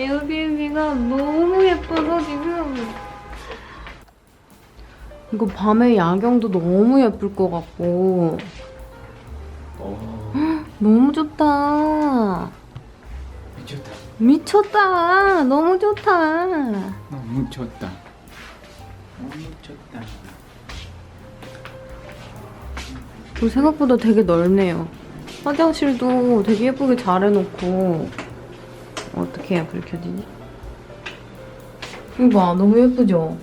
에어비앤비가 너무 예뻐서 지금. 이거 밤에 야경도 너무 예쁠 것 같고. 너무 좋다. 미쳤다. 미쳤다. 너무 좋다. 너무 좋다. 너무 좋다. 그리고 생각보다 되게 넓네요. 화장실도 되게 예쁘게 잘 해놓고. 어떻게 해야 불 켜지지? 이거 봐, 너무 예쁘죠?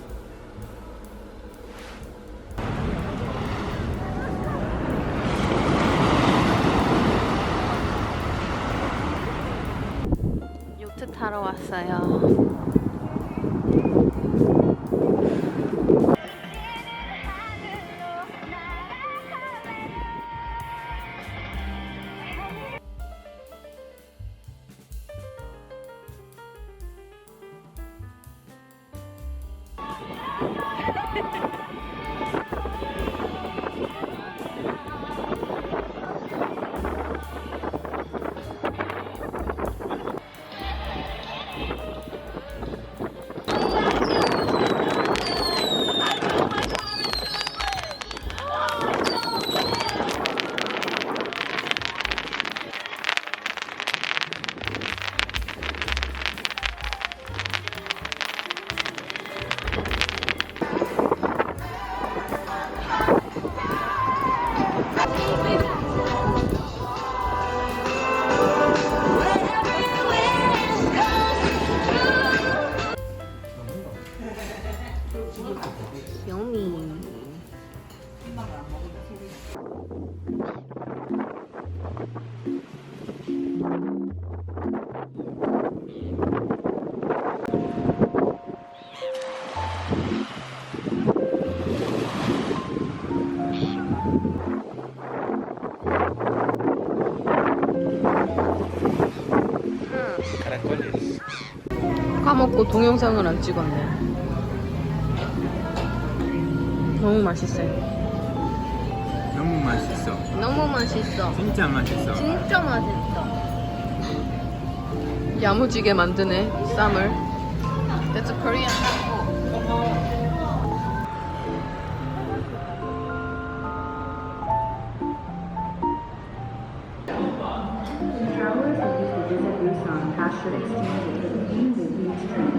요트 타러 왔어요. 여미. 카라콜레스. 까먹고 동영상을 안 찍었네. 너무 맛있어요. 너무 맛있어. 너무 맛있어. 진짜 맛있어. 진짜 맛있어. 야무지게 만드네, 쌈을. That's a Korean 쌈. Travelers who wish to visit Busan pass should exchange it for the Ningbo Beach train.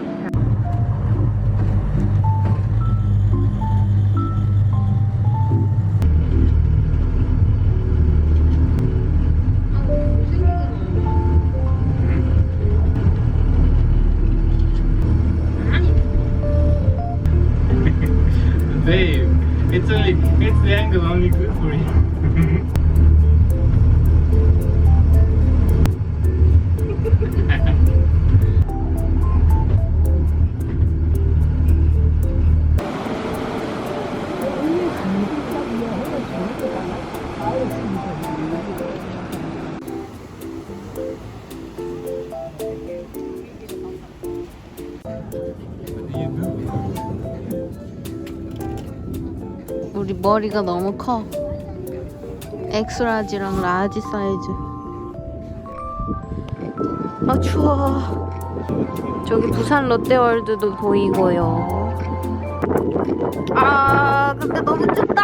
Babe, it's the angle only good for you. 우리 머리가 너무 커. 엑스라지랑 라지 사이즈. 아 추워. 저기 부산 롯데월드도 보이고요. 아 근데 너무 춥다.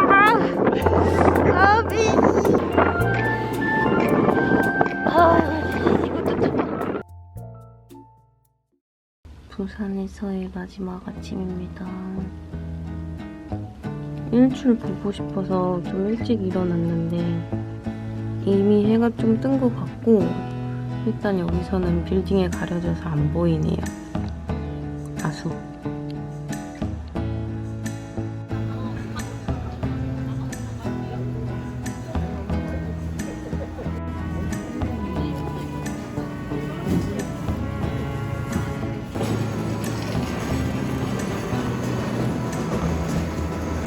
아비. 이것도 춥다. 부산에서의 마지막 아침입니다. 일출 보고 싶어서 좀 일찍 일어났는데 이미 해가 좀 뜬 것 같고 일단 여기서는 빌딩에 가려져서 안 보이네요. 다소.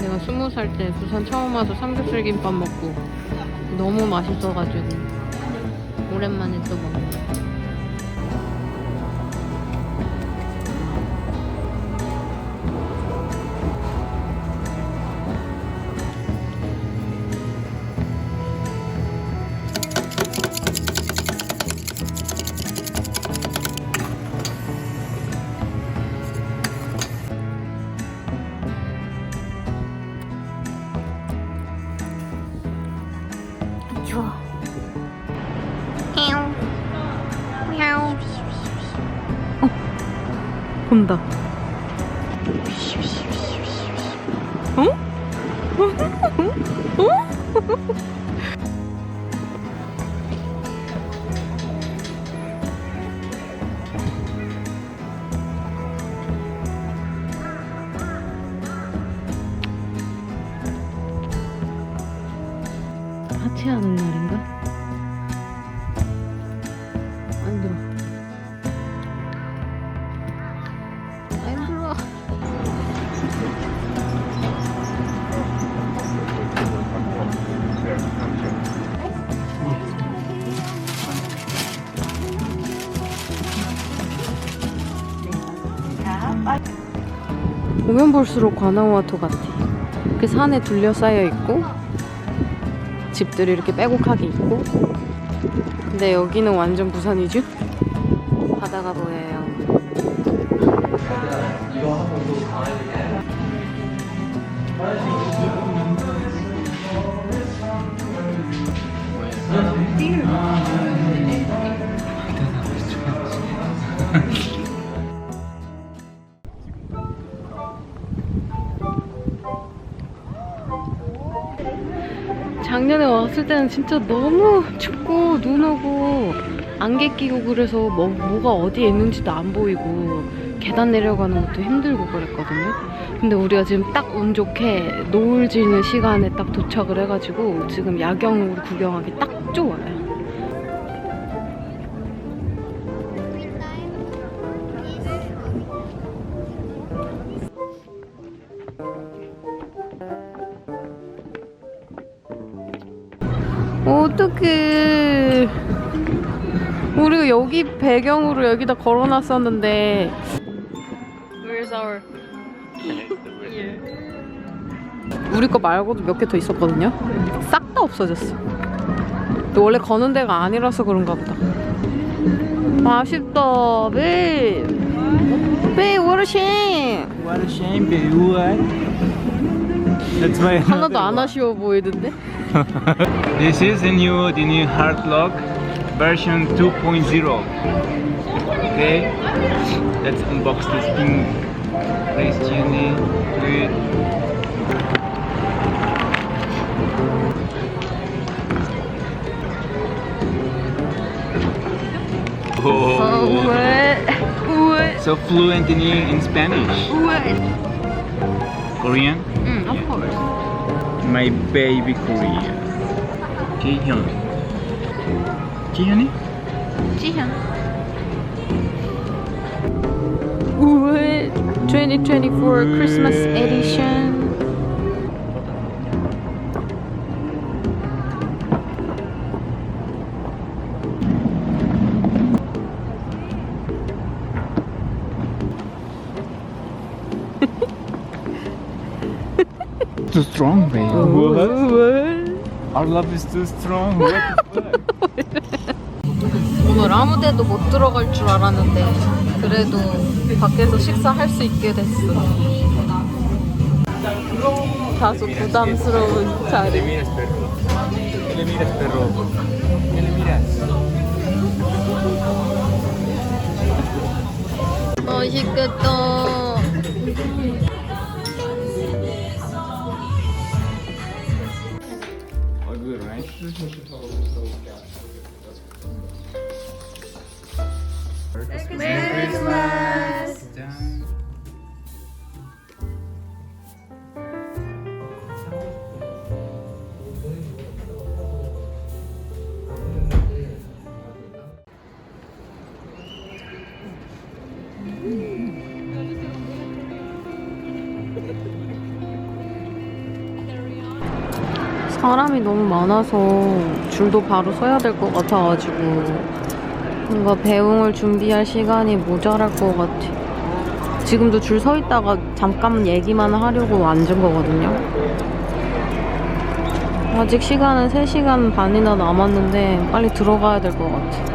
내가 20살 때 부산 처음 와서 삼겹살 김밥 먹고 너무 맛있어가지고 오랜만에 또 먹네. 본다. 어? 어? 하체하는 날인가? 안 들어. 안 들어. 보면 볼수록 관아우아토 같아. 이렇게 산에 둘러싸여 있고 집들이 이렇게 빼곡하게 있고, 근데 여기는 완전 부산이죠? 바다가 보여요. 작년에 왔을 때는 진짜 너무 춥고 눈 오고 안개 끼고 그래서 뭐가 어디에 있는지도 안 보이고 계단 내려가는 것도 힘들고 그랬거든요. 근데 우리가 지금 딱 운 좋게 노을 지는 시간에 딱 도착을 해가지고 지금 야경으로 구경하기 딱 좋아요. 어떡해. 우리가 여기 배경으로 여기다 걸어놨었는데. Where's our... 우리 거 말고도 몇 개 더 있었거든요. 싹 다 없어졌어. 근데 원래 거는 데가 아니라서 그런가 보다. 아쉽다. babe. Babe, what a shame. What a shame, baby. What? That's why 하나도 안 아쉬워 보이던데? This is the new hard lock version 2.0. Okay, let's unbox this thing. Place Jenny. Good. Oh, what? so fluent in Spanish. What? Korean? Of course. My baby Korea. Jihyun. Jihyun이? 지현. What? 2024 Christmas edition. Too strong, baby. What? Our love is too strong. What the fuck? 오늘 아무 데도 못 들어갈 줄 알았는데 그래도 밖에서 식사할 수 있게 됐어. 다소 부담스러운 자리. ¿Qué le miras, perro? ¿Qué le miras? 맛있겠다. All good, right? Merry Christmas. 짠. 사람이 너무 많아서 줄도 바로 서야 될 것 같아가지고 뭔가 배웅을 준비할 시간이 모자랄 것 같아. 지금도 줄 서 있다가 잠깐 얘기만 하려고 앉은 거거든요. 아직 시간은 3시간 반이나 남았는데 빨리 들어가야 될 것 같아.